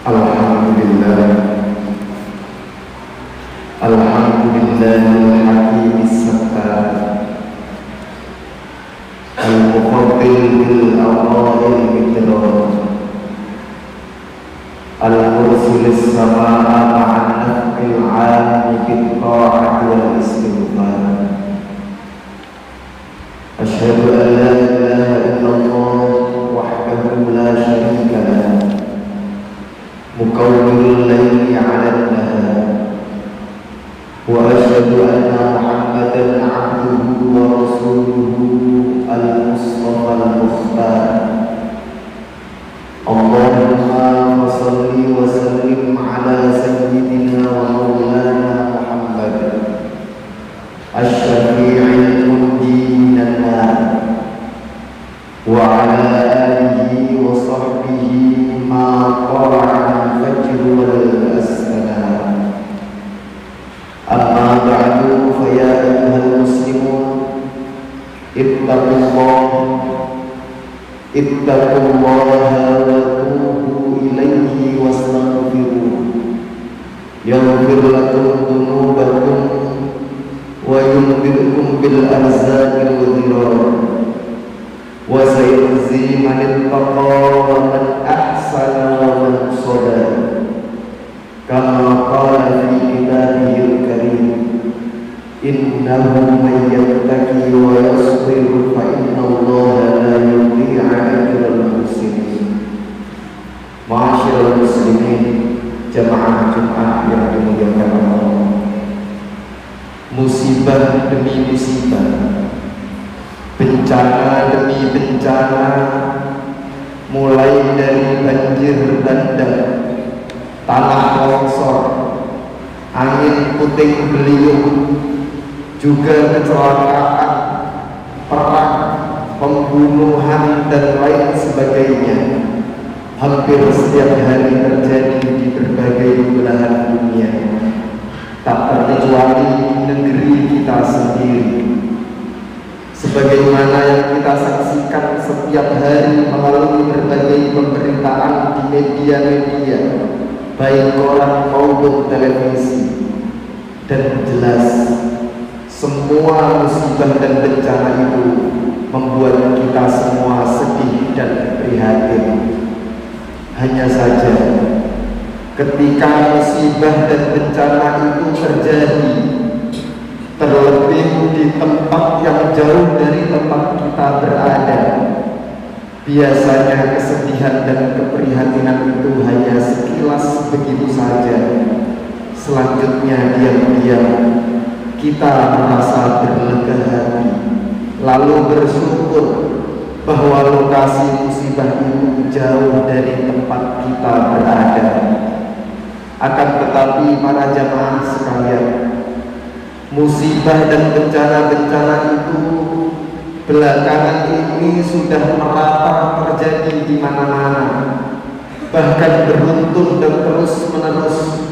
Alhamdulillah, Alhamdulillahil Hakim As-Sattar, Al-Muqabbil bil Awqa'il Midrar, Al-Mursilis Sama'a ma'an naf'il 'ami bil ta'ati wal istighfar. Asyhadu an la ilaha illallah wahdahu la syarika lahu, mukawwirul laili 'alan nahar, wa asyhadu anna Muhammadan 'abduhu wa rasuluhu al-mustafa al-mukhtar. Allahumma shalli wa sallim ala sayyidina wa maulana Muhammad asy-syafi'il munji minan nar, wa ala alihi wa sahbihi ma qara'a al-fajr wal asnam. Amma ba'du, fa ya ayyuhal muslimun ittaqullaha wa tubu ilaihi wastaghfiruh yaghfir lakum dhunubakum wa yunbirkum bil arzaqil wadhirar wa sayajzi man ittaqa wa man ahsana wa man sadara kama qala fi kitabihil karim, innahu man yattaqi wa yasbir fa innallaha la yudhi'u ajral muhsinin. Ma'asyiral muslimin, jamaah Jumat yang dimuliakan Allah, musibah demi musibah, bencana demi bencana, mulai dari banjir bandang, tanah longsor, angin puting beliung, juga kecelakaan, perang, pembunuhan dan lain sebagainya, hampir setiap hari terjadi di berbagai belahan dunia, tak terkecuali negeri kita sendiri. Sebagaimana yang kita saksikan setiap hari melalui berbagai pemberitaan di media-media, baik koran maupun televisi, dan jelas semua musibah dan bencana itu membuat kita semua sedih dan prihatin. Hanya saja ketika musibah dan bencana itu terjadi, terlebih di tempat yang jauh dari tempat kita berada, biasanya kesedihan dan keprihatinan itu hanya sekilas begitu saja. Selanjutnya diam-diam kita merasa berlega hati, lalu bersyukur bahwa lokasi musibah itu jauh dari tempat kita berada. Akan tetapi para jamaah sekalian, musibah dan bencana-bencana itu belakangan ini sudah merata terjadi di mana-mana, bahkan beruntun dan terus-menerus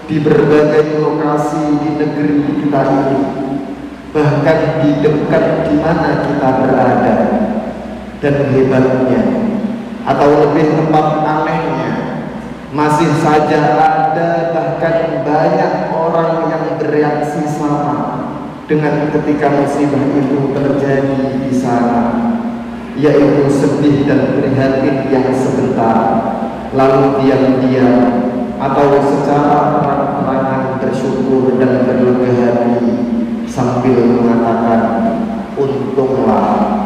di berbagai lokasi di negeri kita ini, bahkan di dekat di mana kita berada. Dan hebatnya, atau lebih tepat anehnya, masih saja ada bahkan banyak orang yang bereaksi sama dengan ketika musibah itu terjadi di sana, yaitu sedih dan prihatin yang sebentar, lalu diam-diam atau secara terang-terangan bersyukur dan berlega hati sambil mengatakan, untunglah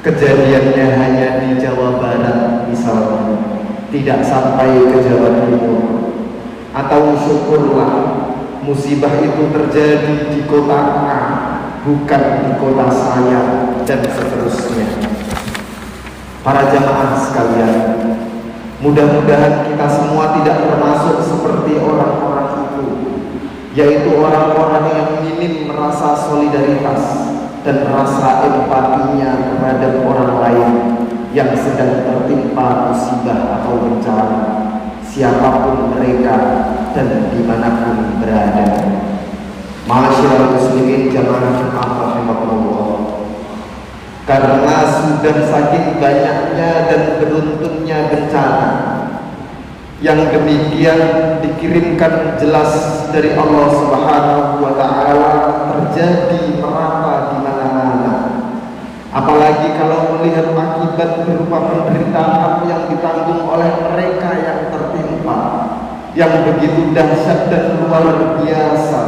kejadiannya hanya di Jawa Barat misalnya, tidak sampai ke Jawa Timur, atau syukurlah musibah itu terjadi di kota A, bukan di kota saya, dan seterusnya. Para jamaah sekalian, mudah-mudahan kita semua tidak termasuk seperti orang-orang itu, yaitu orang-orang yang minim merasa solidaritas dan rasa empatinya terhadap orang lain yang sedang tertimpa musibah atau bencana, siapapun mereka dan dimanapun berada. Ma'asyiral muslimin jamaah Jumat rahimakumullah, karena sudah saking banyaknya dan beruntunnya bencana, Yang demikian dikirimkan jelas dari Allah Subhanahu wa Ta'ala, terjadi merata di mana-mana. Apalagi kalau melihat akibat berupa penderitaan yang ditanggung oleh mereka yang tertimpa, yang begitu dahsyat dan luar biasa,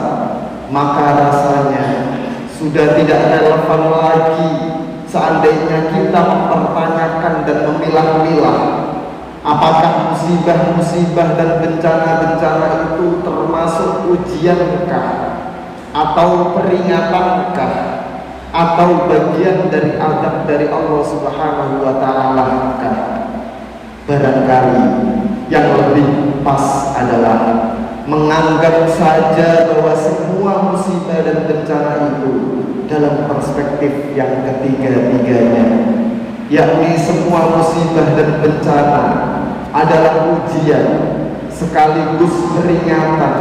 maka rasanya sudah tidak relevan lagi seandainya kita mempertanyakan dan memilah-milah apakah musibah-musibah dan bencana-bencana itu termasuk ujiankah atau peringatankah atau bagian dari azab dari Allah Subhanahu wa Ta'ala. Barangkali yang lebih pas adalah menganggap saja bahwa semua musibah dan bencana itu dalam perspektif yang ketiga-tiganya, yakni semua musibah dan bencana adalah ujian sekaligus peringatan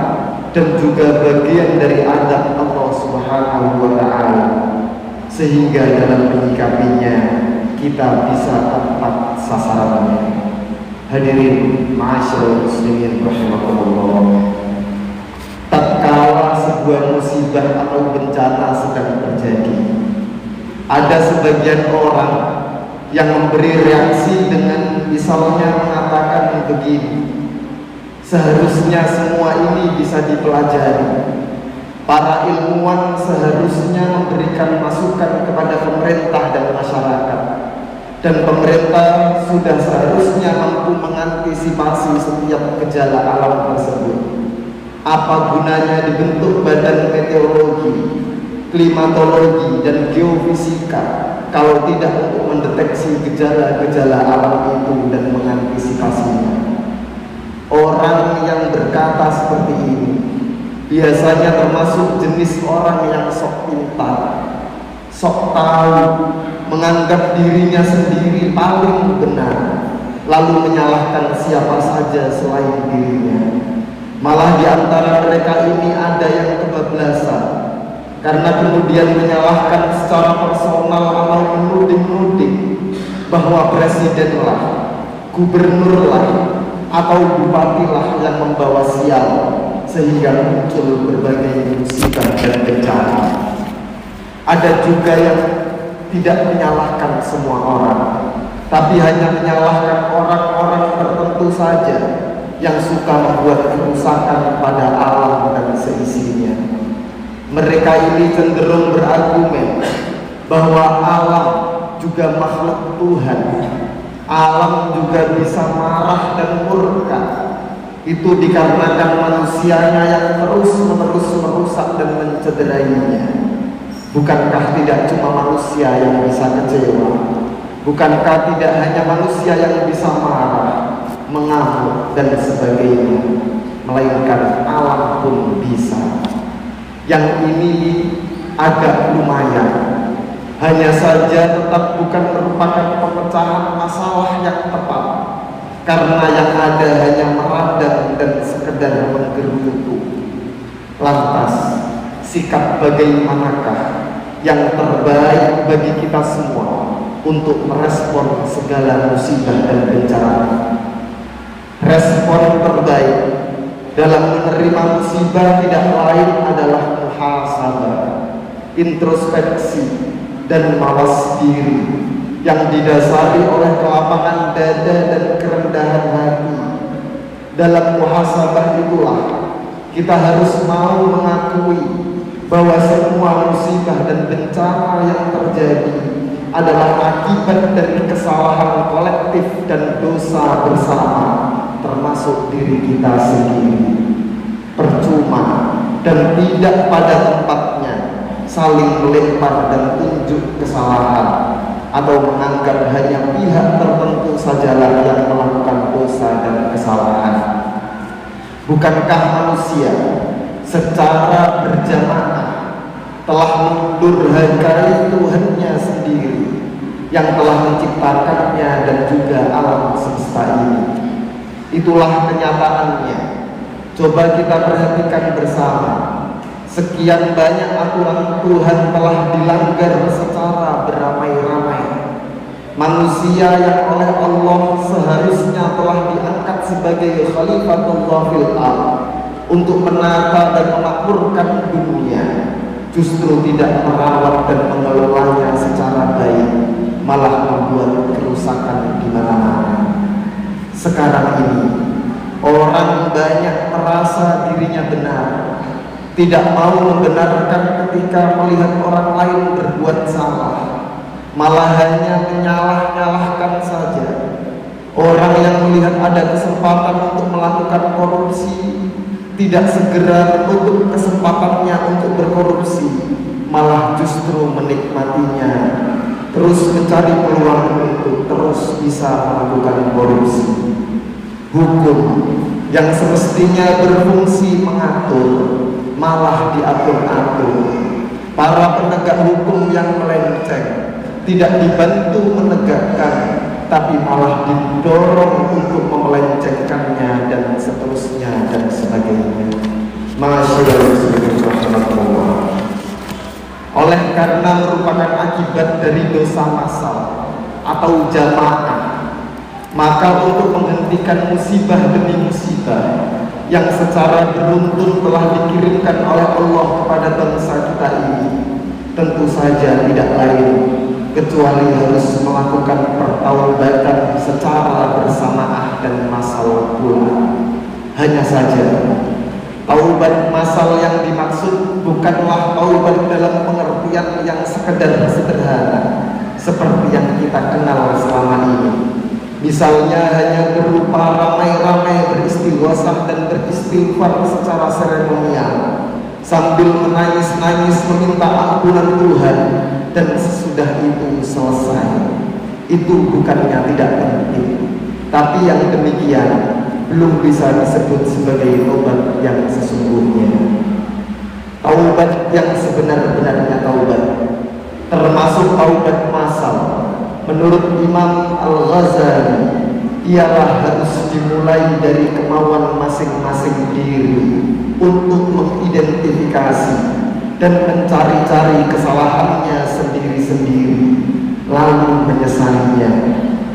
dan juga bagian dari azab Allah Subhanahu wa Ta'ala, sehingga dalam menyikapinya kita bisa tepat sasarannya. Hadirin ma'asyiral muslimin rahimakumullah, tatkala sebuah musibah atau bencana sedang terjadi, ada sebagian orang yang memberi reaksi dengan misalnya mengatakan begini, seharusnya semua ini bisa dipelajari. Para ilmuwan seharusnya memberikan masukan kepada pemerintah dan masyarakat, dan pemerintah sudah seharusnya mampu mengantisipasi setiap gejala alam tersebut. Apa gunanya dibentuk badan meteorologi, klimatologi, dan geofisika kalau tidak untuk mendeteksi gejala-gejala alam itu dan mengantisipasinya? Orang yang berkata seperti ini biasanya termasuk jenis orang yang sok pintar, sok tahu, menganggap dirinya sendiri paling benar, lalu menyalahkan siapa saja selain dirinya. Malah di antara mereka ini ada yang kebablasan, karena kemudian menyalahkan secara personal atau menuding-nuding bahwa presidenlah, gubernurlah, atau bupatilah yang membawa sial, sehingga muncul berbagai musibah dan bencana. Ada juga yang tidak menyalahkan semua orang, tapi hanya menyalahkan orang-orang tertentu saja yang suka membuat kerusakan pada alam dan seisinya. Mereka ini cenderung berargumen bahwa alam juga makhluk Tuhan, alam juga bisa marah dan murka. Itu dikarenakan manusianya yang terus-menerus merusak dan mencederainya. Bukankah tidak cuma manusia yang bisa kecewa? Bukankah tidak hanya manusia yang bisa marah, mengamuk, dan sebagainya, melainkan alam pun bisa. Yang ini agak lumayan, hanya saja tetap bukan merupakan pemecahan masalah yang tepat, karena yang ada hanya meradang dan sekedar menggerutu. Lantas, sikap bagaimanakah yang terbaik bagi kita semua untuk merespon segala musibah dan bencana? Respon terbaik dalam menerima musibah tidak lain adalah muhasabah, introspeksi, dan mawas diri yang didasari oleh kelapangan dada dan kerendahan hati. Dalam muhasabah itulah kita harus mau mengakui bahwa semua musibah dan bencana yang terjadi adalah akibat dari kesalahan kolektif dan dosa bersama, termasuk diri kita sendiri. Percuma dan tidak pada tempatnya saling melempar dan tunjuk kesalahan, atau menganggap hanya pihak tertentu sajalah yang melakukan dosa dan kesalahan. Bukankah manusia secara berjamaah telah mendurhakai Tuhannya sendiri yang telah menciptakannya dan juga alam semesta ini? Itulah kenyataannya. Coba kita perhatikan bersama, sekian banyak aturan Tuhan telah dilanggar secara beramai-ramai. manusia yang oleh Allah seharusnya telah diangkat sebagai Khalifatullah fil ardh untuk menata dan memakmurkan dunia, justru tidak merawat dan mengelolanya secara baik, malah membuat kerusakan di mana-mana. Sekarang ini orang banyak merasa dirinya benar, tidak mau membenarkan ketika melihat orang lain berbuat salah, malah hanya menyalah-nyalahkan saja. Orang yang melihat ada kesempatan untuk melakukan korupsi tidak segera menutup kesempatannya untuk berkorupsi, malah justru menikmatinya, terus mencari peluang untuk terus bisa melakukan korupsi. Hukum yang semestinya berfungsi mengatur malah diatur-atur. Para penegak hukum yang melenceng tidak dibantu menegakkan, tapi malah didorong untuk memelencengkannya dan seterusnya dan sebagainya. Masyaallah. Oleh karena merupakan akibat dari dosa massal atau jamaah, maka untuk menghentikan musibah demi musibah yang secara beruntun telah dikirimkan oleh Allah kepada bangsa kita ini, tentu saja tidak lain kecuali harus melakukan pertaubatan secara bersamaan dan massal pula. Hanya saja taubat massal yang dimaksud bukanlah taubat dalam pengertian yang sekedar sederhana seperti yang kita kenal selama ini. Misalnya hanya berupa ramai-ramai beristighosah dan beristighfar secara seremonial sambil menangis-nangis meminta ampunan Tuhan, dan sesudah itu selesai. Itu bukannya tidak penting, tapi yang demikian belum bisa disebut sebagai taubat yang sesungguhnya. Taubat yang sebenar-benarnya taubat, termasuk taubat massal, menurut Imam Al-Ghazali, ialah harus dimulai dari kemauan masing-masing diri untuk mengidentifikasi dan mencari-cari kesalahannya sendiri-sendiri, lalu menyesalinya,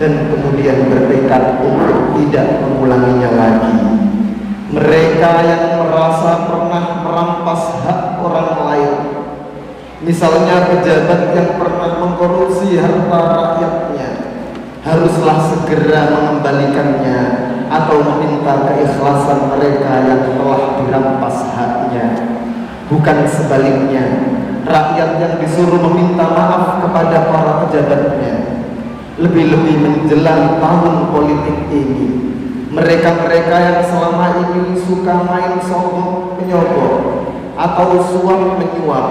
dan kemudian bertekad untuk tidak mengulanginya lagi. Mereka yang merasa pernah merampas hak orang lain, misalnya pejabat yang pernah mengkorupsi harta rakyatnya, haruslah segera mengembalikannya atau meminta keikhlasan mereka yang telah dirampas haknya. Bukan sebaliknya, rakyat yang disuruh meminta maaf kepada para pejabatnya. Lebih-lebih menjelang tahun politik ini, mereka-mereka yang selama ini suka main sogok menyogok atau suap menyuap,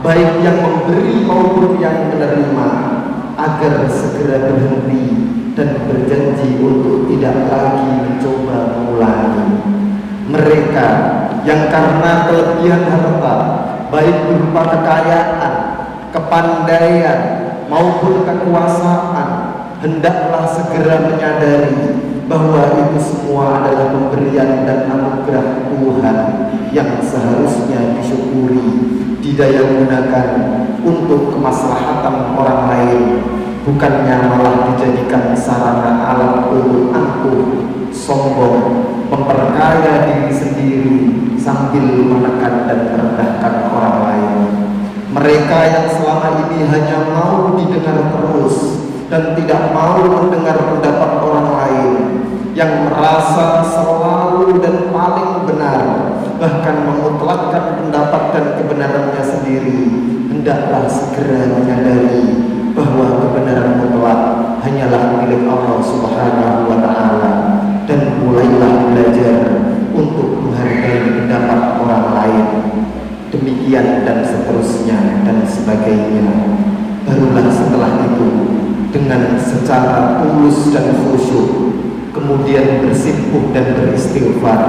baik yang memberi maupun yang menerima, agar segera berhenti dan berjanji untuk tidak lagi mencoba mengulangi. Mereka yang karena kelebihan harta, baik berupa kekayaan, kepandaian maupun kekuasaan, hendaklah segera menyadari bahwa itu semua adalah pemberian dan anugerah Tuhan yang seharusnya disyukuri, didaya gunakan untuk kemaslahatan orang lain, bukannya malah dijadikan sarana alat untuk angkuh, sombong, memperkaya diri sendiri sambil menekan dan merendahkan orang lain. Mereka yang selama ini hanya mau didengar terus dan tidak mau mendengar pendapat orang lain, yang merasa selalu dan paling benar, bahkan memutlakkan pendapat dan kebenarannya sendiri, hendaklah segera menyadari bahwa kebenaran mutlak hanyalah milik Allah Subhanahu wa Ta'ala, dan mulailah belajar untuk menghargai pendapat orang lain. Demikian dan seterusnya dan sebagainya. Barulah setelah itu dengan secara tulus dan khusyuk kemudian bersimpuh dan beristighfar,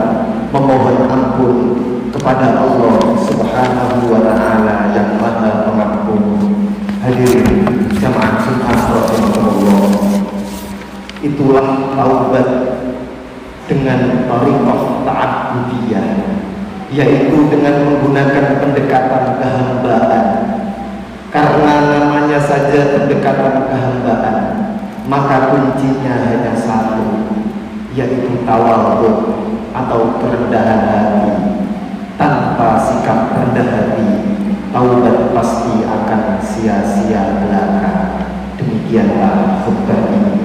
memohon ampun kepada Allah Subhanahu wa Ta'ala yang Maha Pengampun. Hadirin jamaah Jumat rahimakumullah, itulah taubat dengan thariqah ta'abbudiyah, yaitu dengan menggunakan pendekatan kehambaan. Karena namanya saja pendekatan kehambaan, maka kuncinya hanya satu, yaitu tawadhu atau kerendahan hati. Tanpa sikap rendah hati, taubat pasti akan sia-sia belaka. Demikianlah khutbah ini.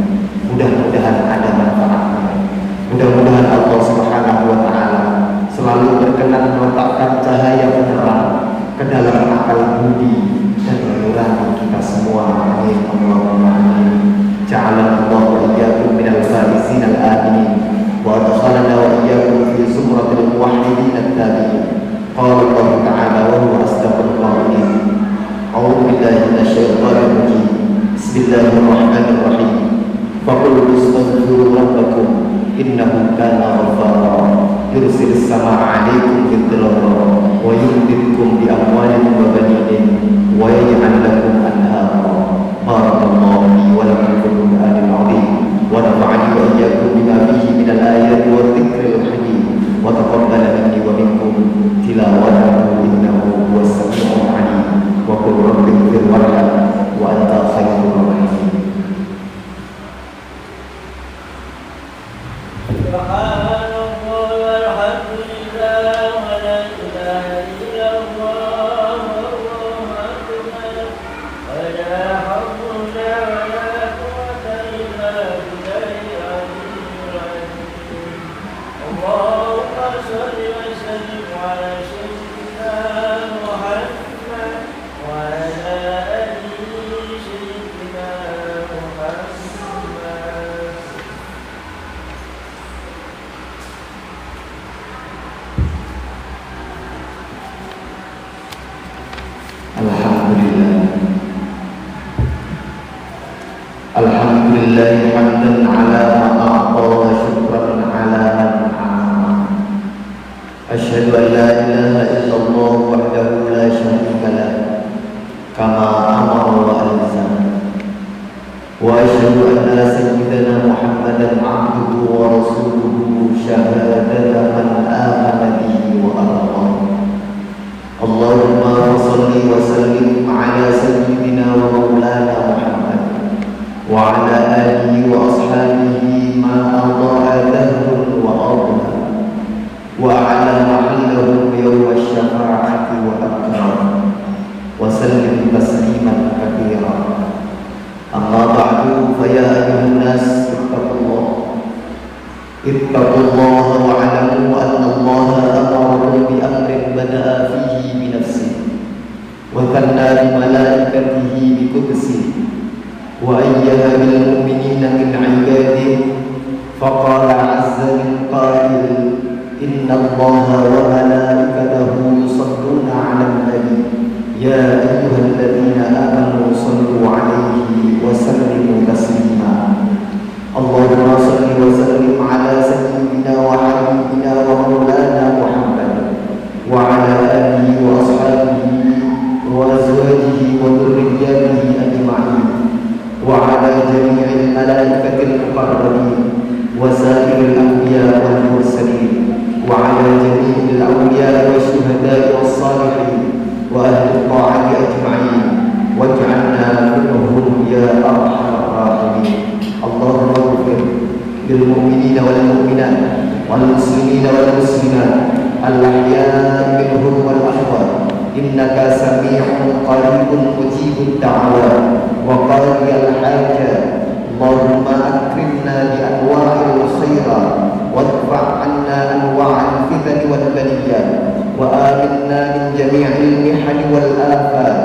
Mudah-mudahan ada manfaatnya. Mudah-mudahan Allah Subhanahu wa Ta'ala selalu berkenan meletakkan cahaya penerang ke dalam akal budi dan nurani kita semua. Amin Allahumma amin. Ja'alana Allah wa iyyakum minal faizin al-aminin wa adkhalana wa iyyakum fi zumratil muwahhidin at-tabi'in. Qala Allah Ta'ala wa huwa asdaqul qa'ilin. A'udzu billahi minasyaitonir rajim. Bismillahirrahmanirrahim. Faqul astaghfiru rabbakum innahu kana ghaffara yursilis samaa'a 'alaikum bidrara wa yumdidkum bi amwalin wa banin wa yaj'al lakum anhara. Barakallahu li wa lakum fil Qur'anil 'azim wa nafa'ani wa iyyakum bima fihi minal ayati wa dzikril hakim wa taqabbala minni wa minkum tilawatahu innahu huwas sami'ul 'alim. Wa qul rabbighfir warham wa anta khairur rahimin. Alhamdulillah hamdan ala ma a'ta wa syukran ala man a'ta. Asyhadu an la ilaha illallah wahdahu la syarika lah kama amara wa alzam. Wa asyhadu anna sayyidana Muhammadan 'abduhu wa rasuluhu syahadata man amana bihi wa arda. Allahumma shalli wa sallim ala sayyidina wa maulana Muhammad wa ala alihi wa ashabihi ma adha'a dahrun wa adha wa ala mahallahum yawma syafa'ati wa akram wa sallim tasliman katsira. Amma ba'du, fa ya ayyuhan nas ittaqullah wa 'alamu anna Allah amarakum bi amrin bada'a fihi bi nafsihi wa thanna bi malaikatihi bi qudsihi wa ayyaha bil mu'minina min 'ibadihi faqala 'azza min qail inna Allaha wa malaikatahu yusalluna 'alan nabi ya ayyuhalladzina amanu sallu 'alaihi wa sallimu taslima. Allahumma salli wa sallim 'ala sayyidina wa habibina wa maulana Muhammad wa 'ala alihi wa ashabihi wa azwajihi wa dhurriyyatihi ajma'in وعلى جميع الملائكة المقربين وسائر الأنبياء والمرسلين وعلى جميع الأولياء والشهداء والصالحين وأهل الطاعة أجمعين واجعلنا منهم يا أرحم الراحمين. اللهم اغفر للمؤمنين والمؤمنات والمسلمين والمسلمات الأحياء منهم والأموات إنك سميع قريب مجيب الدعوات وقاضي الحاجات. اللهم أكرمنا بأنواع الخيرات وادفع عنا أنواع الفتن والبليات وآمنا من جميع المحن والآفات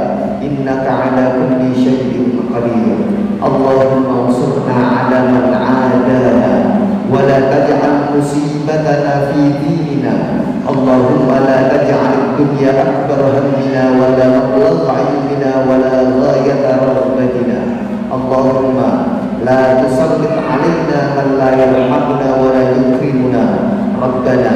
إنك على كل شيء قدير. اللهم انصرنا على من عادانا ولا تجعل مصيبتنا في ديننا. اللهم لا تجعل الدنيا أكبر همنا ولا مبلغ علمنا ولا غاية رغبتنا. اللهم لا تسلط علينا من لا يرحمنا ولا يكرمنا. ربنا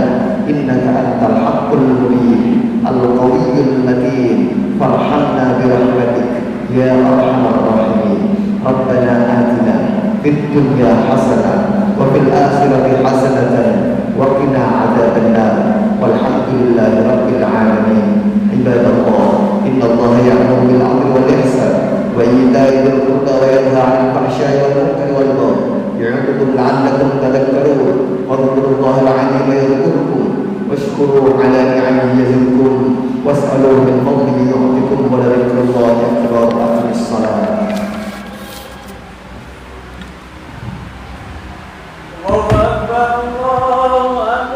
إنك أنت الحق المبين القوي المتين فارحمنا برحمتك يا أرحم الراحمين. ربنا آتنا في الدنيا حسنة وفي الآخرة حسنة وقنا عذاب النار والحمد لله رب العالمين. عباد الله إن الله يأمر بالعدل والإحسان وإيتاء ذي القربى وينهى عن الفحشاء والمنكر والبغي يعظكم لعلكم تذكرون واذكروا الله العظيم يذكركم واشكروا على